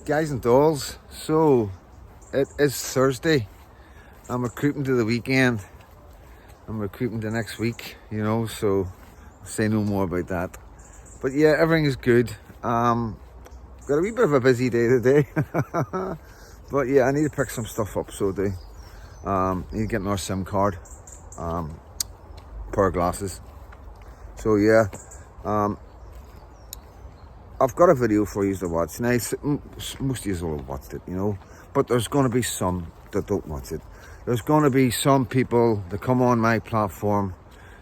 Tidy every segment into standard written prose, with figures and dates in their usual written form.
Guys and dolls, so it is Thursday. I'm recruiting to the weekend. I'm recruiting to next week, so I'll say no more about that. But yeah, everything is good. Got a wee bit of a busy day today. But yeah, I need to pick some stuff up, so I do. Need to get another SIM card, pair of glasses. So yeah, I've got a video for you to watch. Now, most of you will have watched it, but there's going to be some that don't watch it. There's going to be some people that come on my platform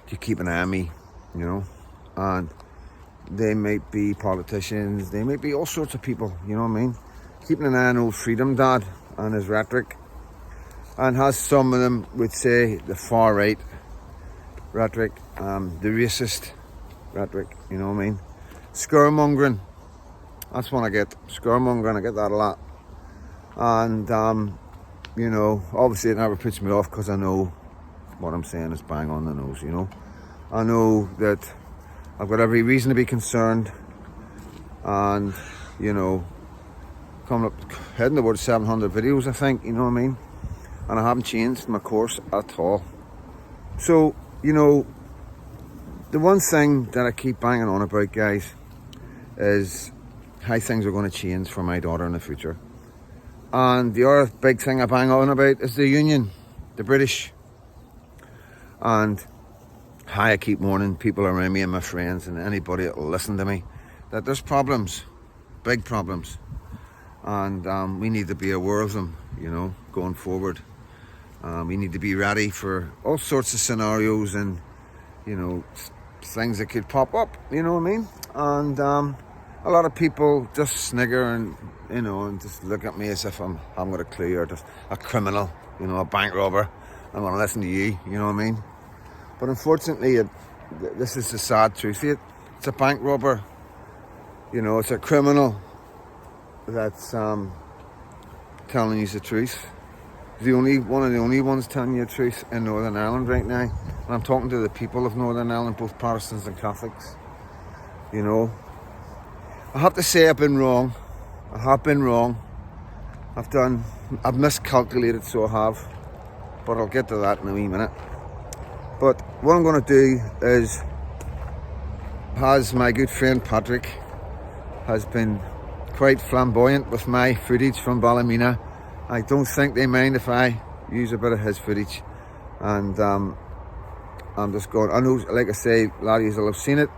to keep an eye on me, and they might be politicians, they might be all sorts of people, you know what I mean? Keeping an eye on old Freedom Dad and his rhetoric, and has some of them would say the far right rhetoric, the racist rhetoric, you know what I mean? Scaremongering, that's what I get. Scaremongering, I get that a lot. And obviously it never puts me off, because I know what I'm saying is bang on the nose, I know that I've got every reason to be concerned, and coming up, heading towards 700 videos, I think, you know what I mean? And I haven't changed my course at all. So, the one thing that I keep banging on about, guys, is how things are going to change for my daughter in the future. And the other big thing I bang on about is the Union, the British. And how I keep warning people around me and my friends and anybody that will listen to me that there's problems, big problems. And we need to be aware of them, going forward. We need to be ready for all sorts of scenarios and, things that could pop up, you know what I mean? And a lot of people just snigger and, and just look at me as if I haven't got a clue, or just a criminal, a bank robber. I'm going to listen to you, you know what I mean? But unfortunately, this is the sad truth. It's a bank robber, it's a criminal that's telling you the truth. One of the only ones telling you the truth in Northern Ireland right now. And I'm talking to the people of Northern Ireland, both Protestants and Catholics. I have to say I've been wrong. I have been wrong. I've miscalculated, so I have. But I'll get to that in a wee minute. But what I'm going to do is, as my good friend Patrick has been quite flamboyant with my footage from Ballymena, I don't think they mind if I use a bit of his footage. And I'm just going, I know, like I say, a lot of you will have seen it,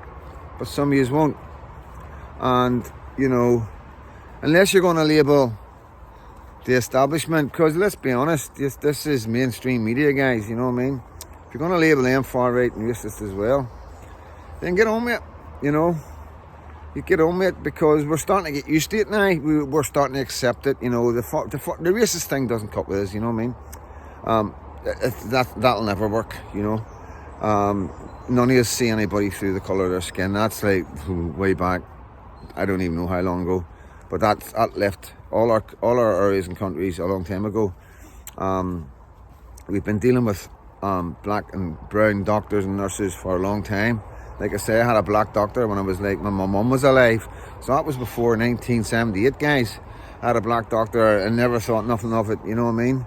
but some of you won't. And, unless you're going to label the establishment, because let's be honest, this is mainstream media, guys, you know what I mean? If you're going to label them far right and racist as well, then get on with it, You get on with it, because we're starting to get used to it now. We're starting to accept it, the the racist thing doesn't cut with us, you know what I mean? That'll never work, None of us see anybody through the colour of their skin. That's like way back, I don't even know how long ago, but that left all our areas and countries a long time ago. We've been dealing with black and brown doctors and nurses for a long time. Like I say, I had a black doctor when I was my mum was alive. So that was before 1978, guys. I had a black doctor and never thought nothing of it, you know what I mean?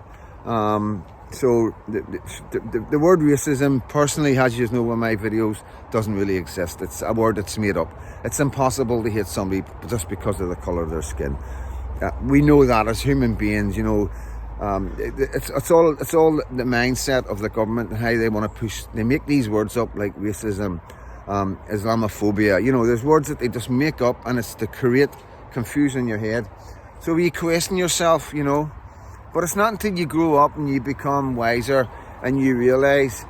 So the word racism, personally, as you know in my videos, doesn't really exist. It's a word that's made up. It's impossible to hate somebody just because of the colour of their skin. We know that as human beings, it's all the mindset of the government and how they want to push. They make these words up like racism, Islamophobia. There's words that they just make up, and it's to create confusion in your head. So you question yourself, but it's not until you grow up and you become wiser and you realise,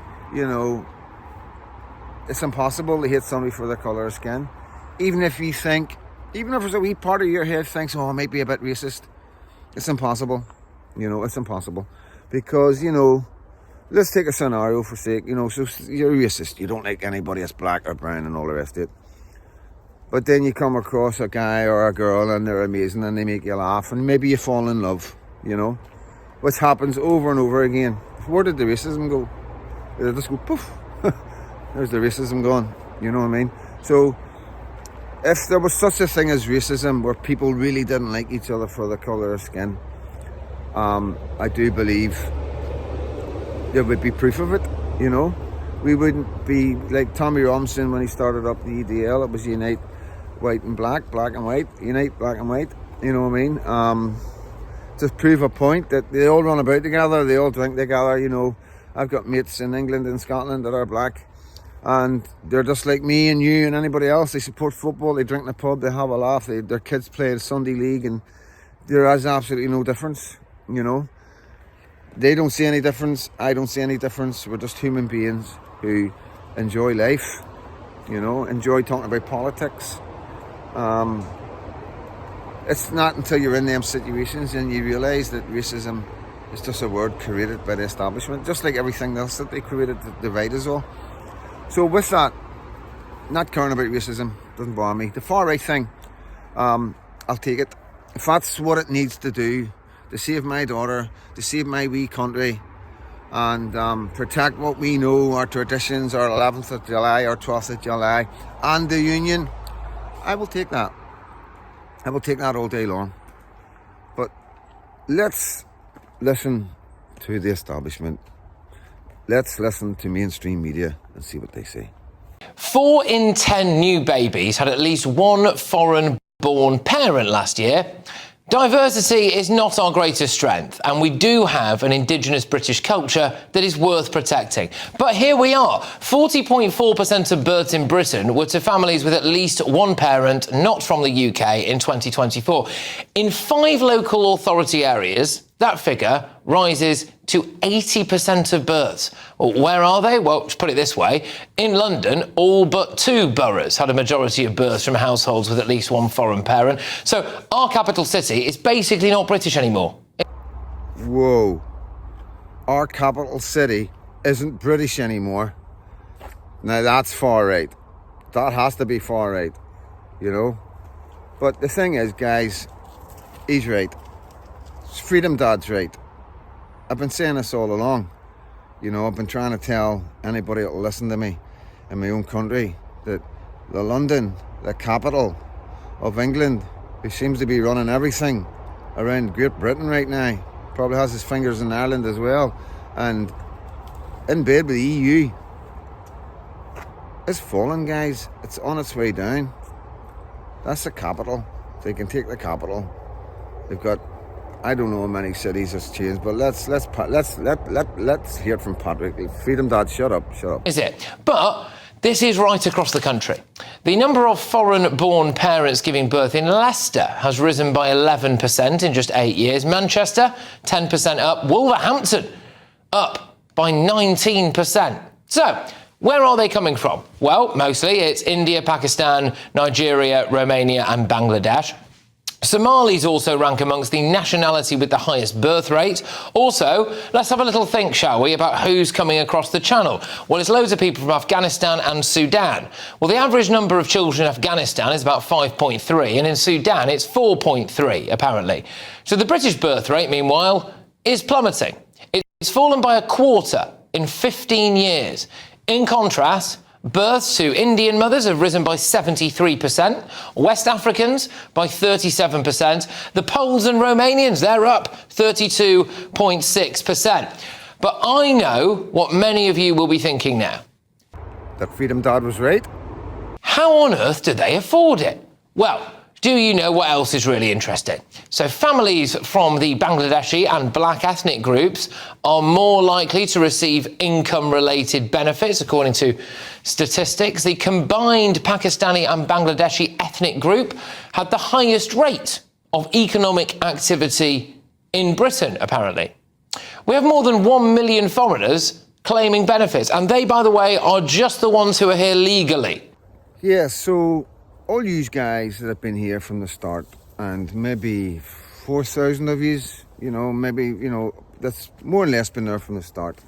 it's impossible to hate somebody for their colour of skin. Even if there's a wee part of your head thinks, oh, I might be a bit racist, it's impossible. It's impossible. Because, let's take a scenario for sake, so you're racist, you don't like anybody that's black or brown and all the rest of it. But then you come across a guy or a girl and they're amazing and they make you laugh, and maybe you fall in love, which happens over and over again. Where did the racism go? Did it just go poof? There's the racism gone, you know what I mean? So if there was such a thing as racism where people really didn't like each other for the colour of skin, I do believe there would be proof of it, you know. We wouldn't be like Tommy Robinson when he started up the EDL. It was unite white and black, black and white, unite black and white, you know what I mean? To prove a point that they all run about together, they all drink together, you know. I've got mates in England and Scotland that are black, and they're just like me and you and anybody else. They support football, they drink in the pub, they have a laugh, their kids play the Sunday league, and there is absolutely no difference, you know. They don't see any difference, I don't see any difference. We're just human beings who enjoy life, you know, enjoy talking about politics. It's not until you're in them situations and you realise that racism is just a word created by the establishment, just like everything else that they created to divide us all. So with that, not caring about racism doesn't bother me. The far right thing, I'll take it. If that's what it needs to do to save my daughter, to save my wee country, and protect what we know, our traditions, our 11th of July, our 12th of July, and the Union, I will take that. I will take that all day long. But let's listen to the establishment. Let's listen to mainstream media and see what they say. 4 in 10 new babies had at least one foreign-born parent last year. Diversity is not our greatest strength, and we do have an Indigenous British culture that is worth protecting. But here we are. 40.4% of births in Britain were to families with at least one parent not from the UK in 2024. In 5 local authority areas, that figure rises to 80% of births. Well, where are they? Well, to put it this way, in London, all but 2 boroughs had a majority of births from households with at least one foreign parent. So our capital city is basically not British anymore. Whoa. Our capital city isn't British anymore. Now that's far right. That has to be far right, you know. But the thing is, guys, he's right. Freedom Dad's right. I've been saying this all along. You know, I've been trying to tell anybody that will listen to me in my own country that the London, the capital of England, who seems to be running everything around Great Britain right now, probably has his fingers in Ireland as well, and in bed with the EU, is falling, guys. It's on its way down. That's the capital. They can take the capital. They've got, I don't know how many cities it's changed, but let's hear it from Patrick. Freedom Dad, shut up. Is it? But this is right across the country. The number of foreign-born parents giving birth in Leicester has risen by 11% in just 8 years. Manchester, 10% up. Wolverhampton, up by 19%. So, where are they coming from? Well, mostly it's India, Pakistan, Nigeria, Romania and Bangladesh. Somalis also rank amongst the nationality with the highest birth rate. Also, let's have a little think, shall we, about who's coming across the channel. Well, it's loads of people from Afghanistan and Sudan. Well, the average number of children in Afghanistan is about 5.3, and in Sudan it's 4.3, apparently. So the British birth rate, meanwhile, is plummeting. It's fallen by a quarter in 15 years. In contrast, births to Indian mothers have risen by 73%, West Africans by 37%, the Poles and Romanians, they're up 32.6%. But I know what many of you will be thinking now. That Freedom Dad was right. How on earth do they afford it? Well, do you know what else is really interesting? So families from the Bangladeshi and black ethnic groups are more likely to receive income-related benefits, according to statistics. The combined Pakistani and Bangladeshi ethnic group had the highest rate of economic activity in Britain, apparently. We have more than 1 million foreigners claiming benefits, and they, by the way, are just the ones who are here legally. Yeah, so all you guys that have been here from the start, and maybe 4,000 of you, you know, maybe, you know, that's more or less been there from the start.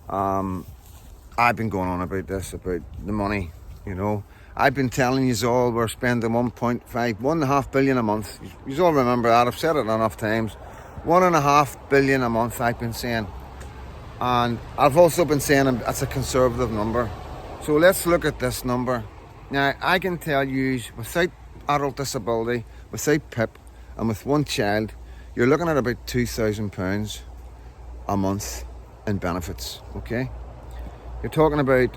I've been going on about this, about the money, you know. I've been telling you all we're spending 1.5 billion a month. You all remember that, I've said it enough times. 1.5 billion a month, I've been saying. And I've also been saying that's a conservative number. So let's look at this number. Now, I can tell you, without adult disability, without PIP, and with one child, you're looking at about £2,000 a month in benefits, okay? You're talking about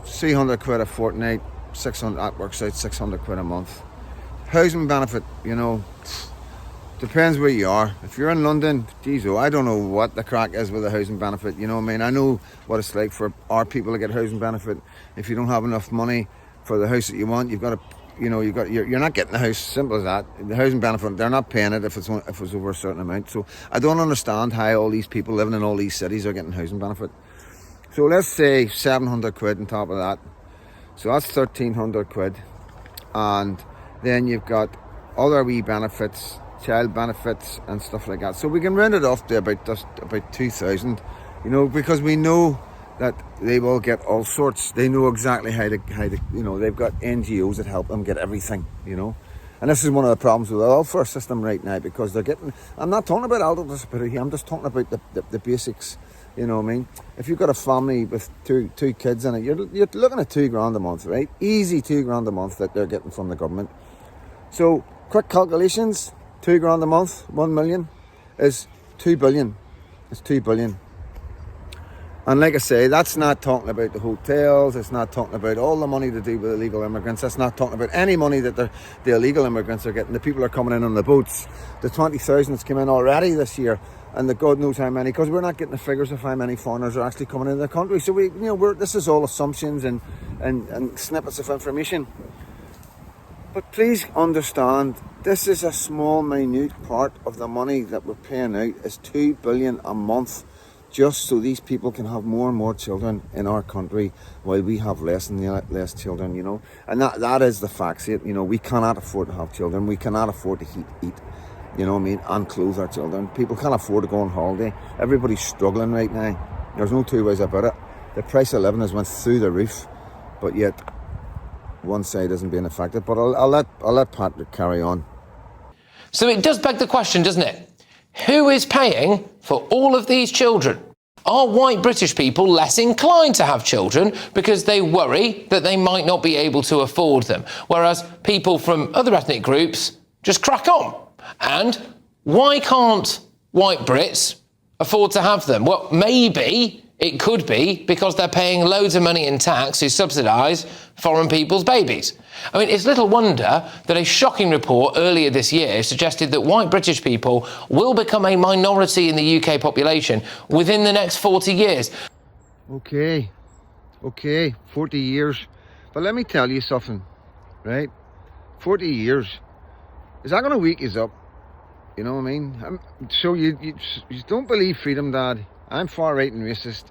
300 quid a fortnight, 600, that works out 600 quid a month. Housing benefit, you know, depends where you are. If you're in London, geez, I don't know what the crack is with the housing benefit, you know what I mean? I know what it's like for our people to get housing benefit. If you don't have enough money for the house that you want, you've got to, you know, you're not getting the house, simple as that. The housing benefit, they're not paying it if it's over a certain amount. So I don't understand how all these people living in all these cities are getting housing benefit. So let's say 700 quid on top of that. So that's 1,300 quid. And then you've got other wee benefits, child benefits and stuff like that. So we can round it off to about 2,000, you know, because we know that they will get all sorts. They know exactly how to, you know, they've got NGOs that help them get everything, you know. And this is one of the problems with the welfare system right now, because they're getting, I'm not talking about adult disability, I'm just talking about the basics, you know what I mean? If you've got a family with two kids in it, you're looking at $2,000 a month, right? Easy $2,000 a month that they're getting from the government. So quick calculations, $2,000 a month, 1 million is 2 billion. It's 2 billion. And like I say, that's not talking about the hotels, it's not talking about all the money to do with illegal immigrants, that's not talking about any money that the illegal immigrants are getting. The people are coming in on the boats. The 20,000 that's come in already this year, and the God knows how many, because we're not getting the figures of how many foreigners are actually coming into the country. So we, you know, this is all assumptions and snippets of information. But please understand, this is a small, minute part of the money that we're paying out. Is 2 billion a month, just so these people can have more and more children in our country, while we have less and less children, you know. And that is the facts. You know, we cannot afford to have children. We cannot afford to eat, you know what I mean, and clothe our children. People can't afford to go on holiday. Everybody's struggling right now. There's no two ways about it. The price of living has went through the roof, but yet one side isn't being affected. But I'll let Patrick carry on. So it does beg the question, doesn't it? Who is paying for all of these children? Are white British people less inclined to have children because they worry that they might not be able to afford them, whereas people from other ethnic groups just crack on? And why can't white Brits afford to have them? Well, maybe it could be because they're paying loads of money in tax to subsidise foreign people's babies. I mean, it's little wonder that a shocking report earlier this year suggested that white British people will become a minority in the UK population within the next 40 years. Okay, 40 years. But let me tell you something, right? 40 years. Is that going to wake us up? You know what I mean? So you don't believe freedom, Dad. I'm far right and racist.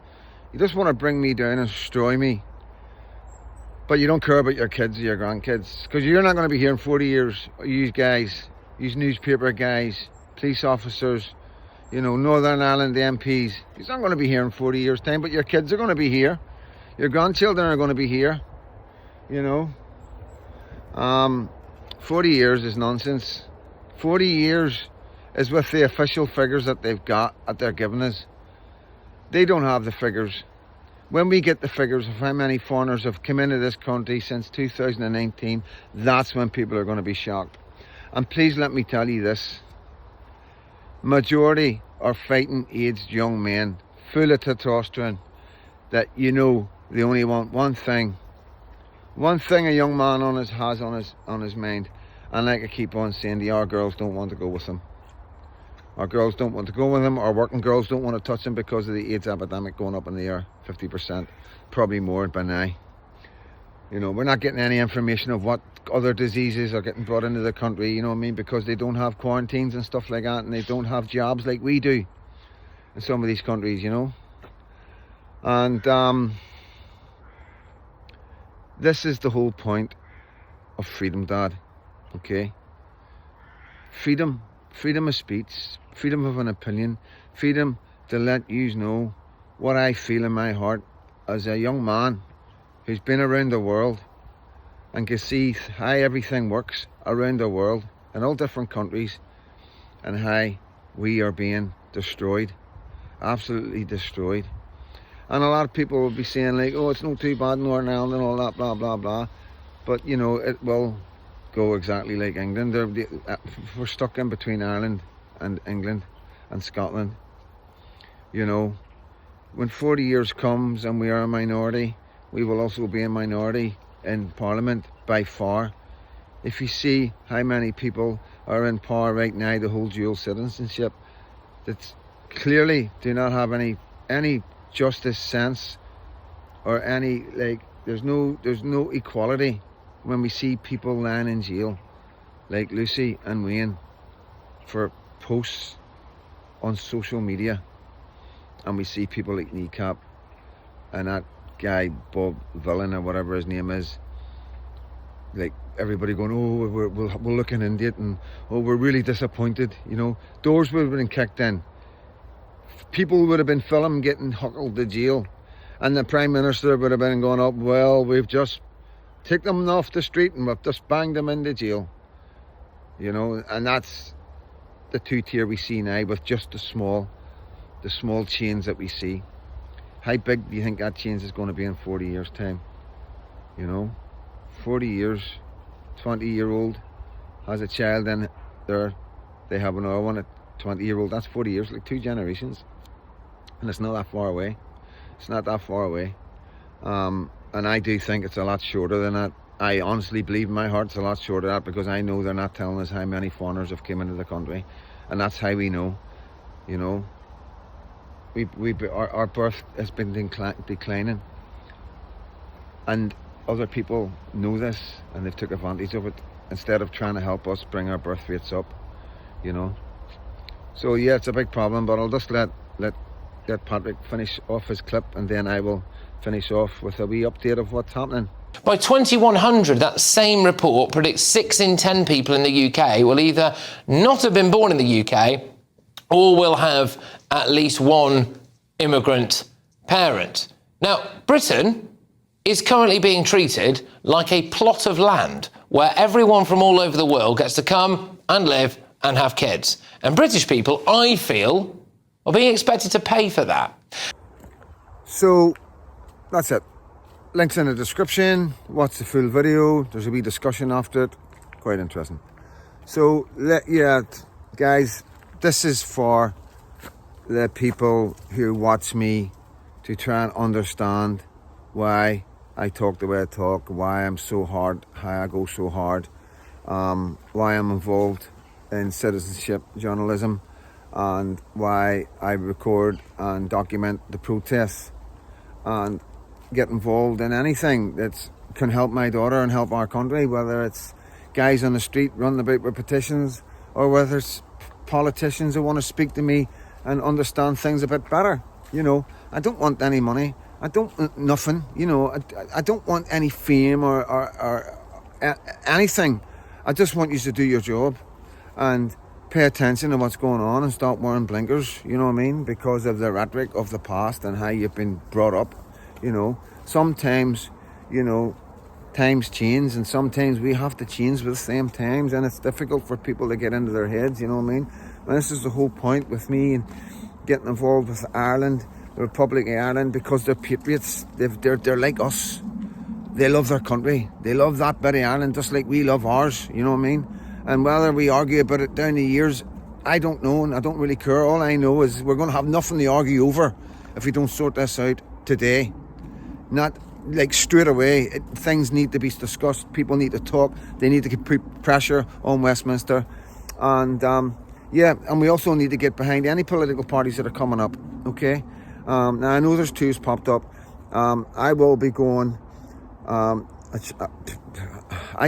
You just want to bring me down and destroy me. But you don't care about your kids or your grandkids. Because you're not going to be here in 40 years. You guys, you newspaper guys, police officers, you know, Northern Ireland MPs. You're not going to be here in 40 years' time, but your kids are going to be here. Your grandchildren are going to be here. You know. 40 years is nonsense. 40 years is with the official figures that they're giving us. They don't have the figures. When we get the figures of how many foreigners have come into this country since 2019, that's when people are going to be shocked. And please let me tell you this. Majority are fighting aged young men, full of testosterone, that, you know, they only want one thing. One thing a young man has on his mind. And like I keep on saying, our girls don't want to go with him. Our girls don't want to go with him. Our working girls don't want to touch him because of the AIDS epidemic going up in the air, 50%, probably more by now. You know, we're not getting any information of what other diseases are getting brought into the country, you know what I mean, because they don't have quarantines and stuff like that, and they don't have jobs like we do in some of these countries, you know. And this is the whole point of freedom, Dad, okay? Freedom of speech, freedom of an opinion, freedom to let you know what I feel in my heart as a young man who's been around the world and can see how everything works around the world in all different countries, and how we are being destroyed, absolutely destroyed. And a lot of people will be saying like, oh, it's not too bad in Northern Ireland and all that, blah, blah, blah. But, you know, it will go exactly like England. We're stuck in between Ireland and England and Scotland. You know, when 40 years comes and we are a minority, we will also be a minority in Parliament by far. If you see how many people are in power right now to hold dual citizenship, that clearly do not have any justice sense or any, like, there's no equality when we see people lying in jail like Lucy and Wayne for posts on social media, and we see people like Kneecap and that guy Bob Villain or whatever his name is, like everybody going, oh, we're looking into it, and oh, we're really disappointed. You know, doors would have been kicked in, people would have been filmed getting huckled to jail, and the Prime Minister would have been going up, well, we've just taken them off the street and we've just banged them into jail. You know, and that's the two-tier we see now with just the small change that we see. How big do you think that change is going to be in 40 years' time? You know, 40 years, 20-year-old has a child in there, they have another one, a 20-year-old, that's 40 years, like 2 generations. And it's not that far away. It's not that far away. And I do think it's a lot shorter than that. I honestly believe in my heart it's a lot shorter than that, because I know they're not telling us how many foreigners have come into the country. And that's how we know, you know. Our birth has been declining. And other people know this and they've took advantage of it instead of trying to help us bring our birth rates up, you know. So yeah, it's a big problem, but I'll just let Patrick finish off his clip, and then I will finish off with a wee update of what's happening. By 2100, that same report predicts 6 in 10 people in the UK will either not have been born in the UK or will have at least one immigrant parent. Now, Britain is currently being treated like a plot of land where everyone from all over the world gets to come and live and have kids. And British people, I feel, are being expected to pay for that. So, that's it. Links in the description. Watch the full video. There's a wee discussion after it. Quite interesting. So, yeah, guys, this is for the people who watch me to try and understand why I talk the way I talk, why I'm so hard, how I go so hard, why I'm involved in citizenship journalism, and why I record and document the protests and get involved in anything that can help my daughter and help our country, whether it's guys on the street running about with petitions or whether it's politicians who want to speak to me and understand things a bit better. You know, I don't want any money. I don't want nothing. You know, I don't want any fame or anything. I just want you to do your job and pay attention to what's going on and stop wearing blinkers, you know what I mean? Because of the rhetoric of the past and how you've been brought up, you know. Sometimes, you know, times change, and sometimes we have to change with the same times, and it's difficult for people to get into their heads, you know what I mean? And this is the whole point with me and getting involved with Ireland, the Republic of Ireland, because they're patriots. They're like us. They love their country. They love that bit of Ireland just like we love ours, you know what I mean? And whether we argue about it down the years, I don't know, and I don't really care. All I know is we're going to have nothing to argue over if we don't sort this out today. Not like straight away. Things need to be discussed. People need to talk. They need to keep pressure on Westminster. And yeah, and we also need to get behind any political parties that are coming up, okay? Now, I know there's 2's popped up. I will be going... I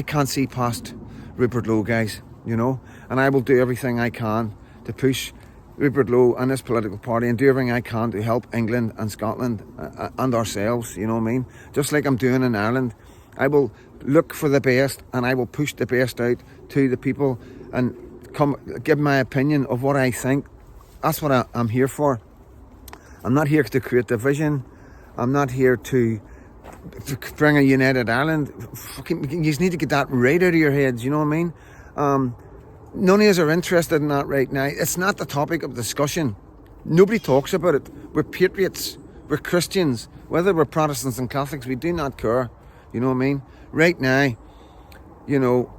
can't see past Rupert Lowe, guys, you know, and I will do everything I can to push Rupert Lowe and this political party and do everything I can to help England and Scotland and ourselves, you know what I mean? Just like I'm doing in Ireland. I will look for the best and I will push the best out to the people and give my opinion of what I think. That's what I'm here for. I'm not here to create division. I'm not here to bring a united Ireland. You just need to get that right out of your heads, you know what I mean? None of us are interested in that right now. It's not the topic of discussion. Nobody talks about it. We're patriots. We're Christians. Whether we're Protestants and Catholics, we do not care. You know what I mean? right now, you know,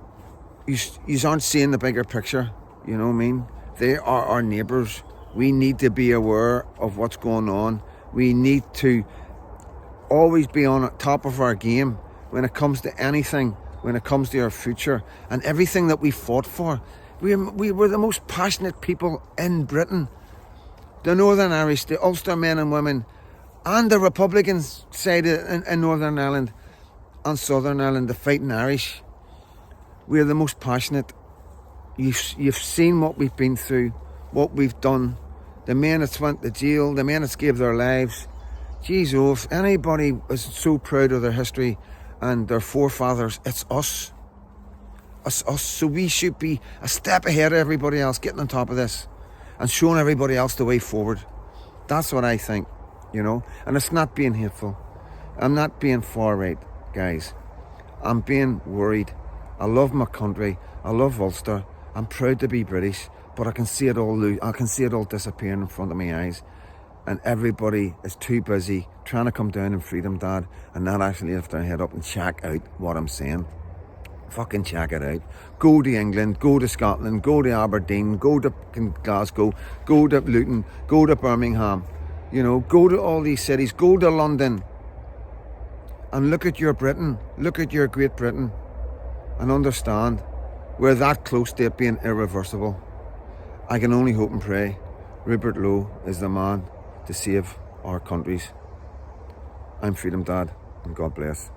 you aren't seeing the bigger picture, you know what I mean? They are our neighbours. We need to be aware of what's going on. We need to always be on top of our game when it comes to anything, when it comes to our future and everything that we fought for. We were the most passionate people in Britain. The Northern Irish, the Ulster men and women, and the Republican side in Northern Ireland and Southern Ireland, the fighting Irish. We're the most passionate. You've seen what we've been through, what we've done. The men that's went to jail, the men that's gave their lives. Jeez, if anybody is so proud of their history and their forefathers, it's us. It's us. So we should be a step ahead of everybody else, getting on top of this and showing everybody else the way forward. That's what I think, you know. And it's not being hateful. I'm not being far right, guys. I'm being worried. I love my country. I love Ulster. I'm proud to be British, but I can see it all disappearing in front of my eyes. And everybody is too busy trying to come down in freedom, Dad, and not actually lift their head up and check out what I'm saying. Fucking check it out. Go to England, go to Scotland, go to Aberdeen, go to Glasgow, go to Luton, go to Birmingham. You know, go to all these cities, go to London. And look at your Britain, look at your Great Britain, and understand we're that close to it being irreversible. I can only hope and pray Rupert Lowe is the man to save our countries. I'm Freedom Dad, and God bless.